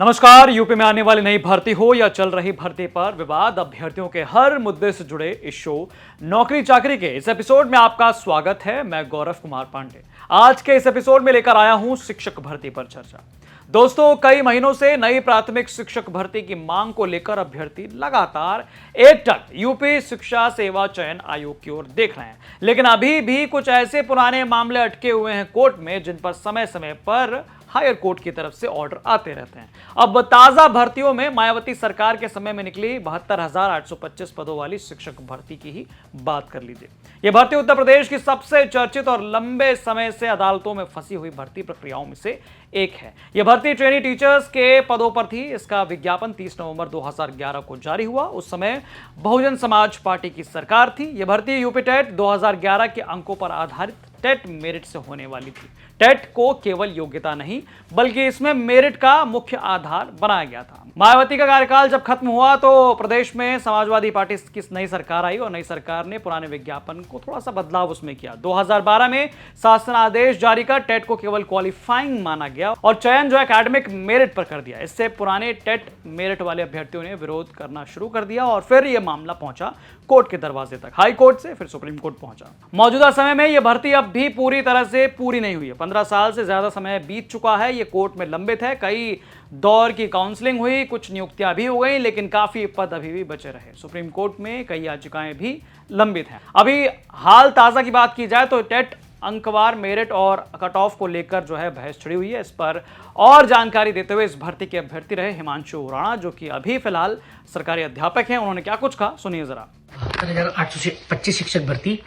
नमस्कार। यूपी में आने वाली नई भर्ती हो या चल रही भर्ती पर विवाद, अभ्यर्थियों के हर मुद्दे से जुड़े इस शो नौकरी चाकरी के इस एपिसोड में आपका स्वागत है। मैं गौरव कुमार पांडे आज के इस एपिसोड में लेकर आया हूं शिक्षक भर्ती पर चर्चा। दोस्तों, कई महीनों से नई प्राथमिक शिक्षक भर्ती की मांग को लेकर अभ्यर्थी लगातार एकटक यूपी शिक्षा सेवा चयन आयोग की ओर देख रहे हैं, लेकिन अभी भी कुछ ऐसे पुराने मामले अटके हुए हैं कोर्ट में जिन पर समय समय पर हायर कोर्ट की तरफ से ऑर्डर आते रहते हैं। अब ताजा भर्तियों में मायावती सरकार के समय में निकली 72,825 पदों वाली शिक्षक भर्ती की ही बात कर लीजिए। यह भर्ती उत्तर प्रदेश की सबसे चर्चित और लंबे समय से अदालतों में फंसी हुई भर्ती प्रक्रियाओं में से एक है। यह भर्ती ट्रेनी टीचर्स के पदों पर थी। इसका विज्ञापन 30 नवंबर 2011 को जारी हुआ। उस समय बहुजन समाज पार्टी की सरकार थी। यह भर्ती यूपी टेट 2011 के अंकों पर आधारित टेट मेरिट से होने वाली थी। टेट को केवल योग्यता नहीं बल्कि इसमें मेरिट का मुख्य आधार बनाया गया था। मायावती का कार्यकाल जब खत्म हुआ तो प्रदेश में समाजवादी पार्टी की नई सरकार आई और नई सरकार ने पुराने विज्ञापन को थोड़ा सा बदलाव उसमें किया। 2012 में शासन आदेश जारी कर टेट को केवल क्वालिफाइंग माना गया और चयन जो एकेडमिक मेरिट पर कर दिया। इससे पुराने टेट मेरिट वाले अभ्यर्थियों ने विरोध करना शुरू कर दिया और फिर यह मामला पहुंचा कोर्ट के दरवाजे तक। हाई कोर्ट से फिर सुप्रीम कोर्ट पहुंचा। मौजूदा समय में यह भर्ती अब भी पूरी तरह से पूरी नहीं हुई है। 15 साल से ज्यादा समय बीत चुका है। यह कोर्ट में लंबित है। कई दौर की काउंसलिंग हुई, कुछ नियुक्तियां भी हो गई, लेकिन काफी पद अभी भी बचे रहे। सुप्रीम कोर्ट में कई याचिकाएं भी लंबित हैं। अभी हाल ताजा की बात की जाए तो टेट अंकवार मेरिट और कट ऑफ को लेकर जो है बहस छिड़ी हुई है। इस पर और जानकारी देते हुए इस भर्ती के अभ्यर्थी रहे हिमांशु राणा, जो कि अभी फिलहाल सरकारी अध्यापक हैं। उन्होंने क्या कुछ कहा, सुनिए जरा। 72,825 शिक्षक भर्ती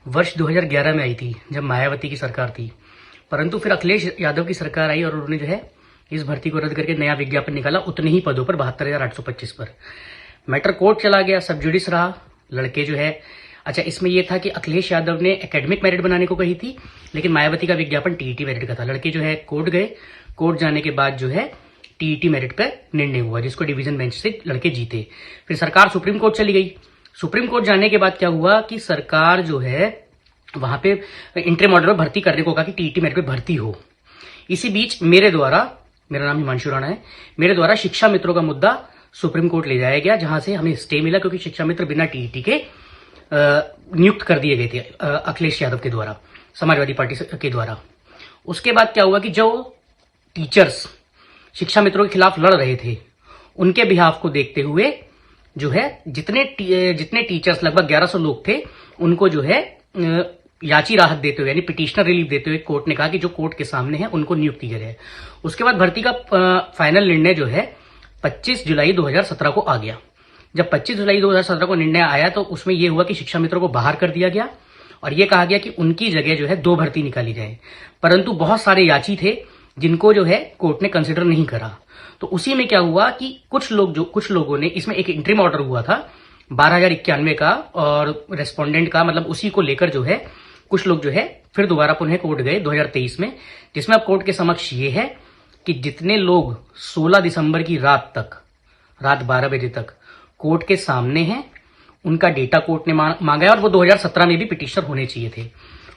वर्ष 2011 में आई थी जब मायावती की सरकार थी, परंतु फिर अखिलेश यादव की सरकार आई और उन्होंने जो है इस भर्ती को रद्द करके नया विज्ञापन निकाला उतने ही पदों पर 72,825 पर। मैटर कोर्ट चला गया, सब जुडिस रहा। लड़के जो है अच्छा, इसमें यह था कि अखिलेश यादव ने एकेडमिक मेरिट बनाने को कही थी, लेकिन मायावती का विज्ञापन टीईटी मेरिट का था। लड़के जो है कोर्ट गए, कोर्ट जाने के बाद जो है टीईटी मेरिट पर निर्णय हुआ, जिसको डिवीजन बेंच से लड़के जीते। फिर सरकार सुप्रीम कोर्ट चली गई। सुप्रीम कोर्ट जाने के बाद क्या हुआ कि सरकार जो है वहां पे इंटरिम ऑर्डर में भर्ती करने को कहा कि टीईटी मेरिट पे भर्ती हो। इसी बीच मेरे द्वारा, मेरा नाम हिमांशु राणा है, मेरे द्वारा शिक्षा मित्रों का मुद्दा सुप्रीम कोर्ट ले जाया गया, जहां से हमें स्टे मिला क्योंकि शिक्षा मित्र बिना टीईटी के नियुक्त कर दिए गए थे अखिलेश यादव के द्वारा, समाजवादी पार्टी के द्वारा। उसके बाद क्या हुआ कि जो टीचर्स शिक्षा मित्रों के खिलाफ लड़ रहे थे उनके बिहाफ को देखते हुए जो है जितने टीचर्स, लगभग 1100 लोग थे, उनको जो है याची राहत देते हुए यानी पिटिशनर रिलीफ देते हुए कोर्ट ने कहा कि जो कोर्ट के सामने है उनको नियुक्ति करे। उसके बाद भर्ती का फाइनल निर्णय जो है 25 जुलाई 2017 को आ गया। जब 25 जुलाई 2017 को निर्णय आया तो उसमें यह हुआ कि शिक्षा मित्रों को बाहर कर दिया गया और यह कहा गया कि उनकी जगह जो है 2 भर्ती निकाली जाए, परंतु बहुत सारे याची थे जिनको जो है कोर्ट ने कंसिडर नहीं करा। तो उसी में क्या हुआ कि कुछ लोगों ने, इसमें एक इंटरिम ऑर्डर हुआ था 12,091 का और रेस्पोंडेंट का, मतलब उसी को लेकर जो है कुछ लोग जो है फिर दोबारा पुनः कोर्ट गए 2023 में, जिसमें अब कोर्ट के समक्ष ये है कि जितने लोग 16 दिसंबर की रात 12 बजे तक कोर्ट के सामने हैं उनका डेटा कोर्ट ने मांगा है और वो 2017 में भी पिटिशनर होने चाहिए थे।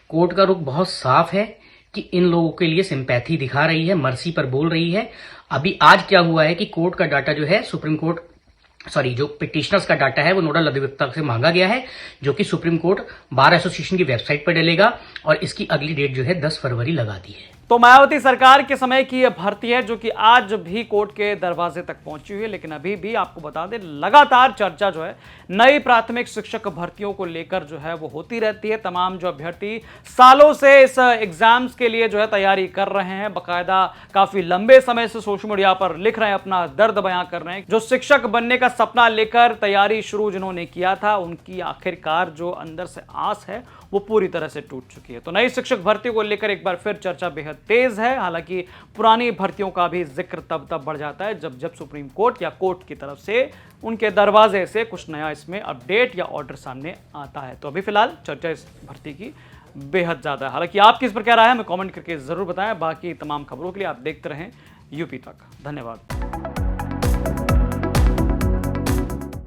कोर्ट का रुख बहुत साफ है कि इन लोगों के लिए सिंपैथी दिखा रही है, मर्सी पर बोल रही है। अभी आज क्या हुआ है कि कोर्ट का डाटा जो है जो पिटिशनर्स का डाटा है वो नोडल अधिवक्ता से मांगा गया है, जो कि सुप्रीम कोर्ट बार एसोसिएशन की वेबसाइट पर डलेगा और इसकी अगली डेट जो है 10 फरवरी लगा दी है। तो मायावती सरकार के समय की यह भर्ती है जो कि आज भी कोर्ट के दरवाजे तक पहुंची हुई है, लेकिन अभी भी आपको बता दें लगातार चर्चा जो है नई प्राथमिक शिक्षक भर्तियों को लेकर जो है वो होती रहती है। तमाम जो अभ्यर्थी सालों से इस एग्जाम्स के लिए जो है तैयारी कर रहे हैं, बाकायदा काफी लंबे समय से सोशल मीडिया पर लिख रहे हैं, अपना दर्द बयां कर रहे हैं। जो शिक्षक बनने का सपना लेकर तैयारी शुरू जिन्होंने किया था उनकी आखिरकार जो अंदर से आस है वो पूरी तरह से टूट चुकी है। तो नई शिक्षक भर्ती को लेकर एक बार फिर चर्चा बेहद तेज है। हालांकि पुरानी भर्तियों का भी जिक्र तब बढ़ जाता है जब सुप्रीम कोर्ट या कोर्ट की तरफ से उनके दरवाजे से कुछ नया इसमें अपडेट या ऑर्डर सामने आता है। तो अभी फिलहाल चर्चा इस भर्ती की बेहद ज्यादा है। हालांकि आपकी इस पर क्या राय है हमें कमेंट करके जरूर बताएं। बाकी तमाम खबरों के लिए आप देखते रहें यूपी तक। धन्यवाद।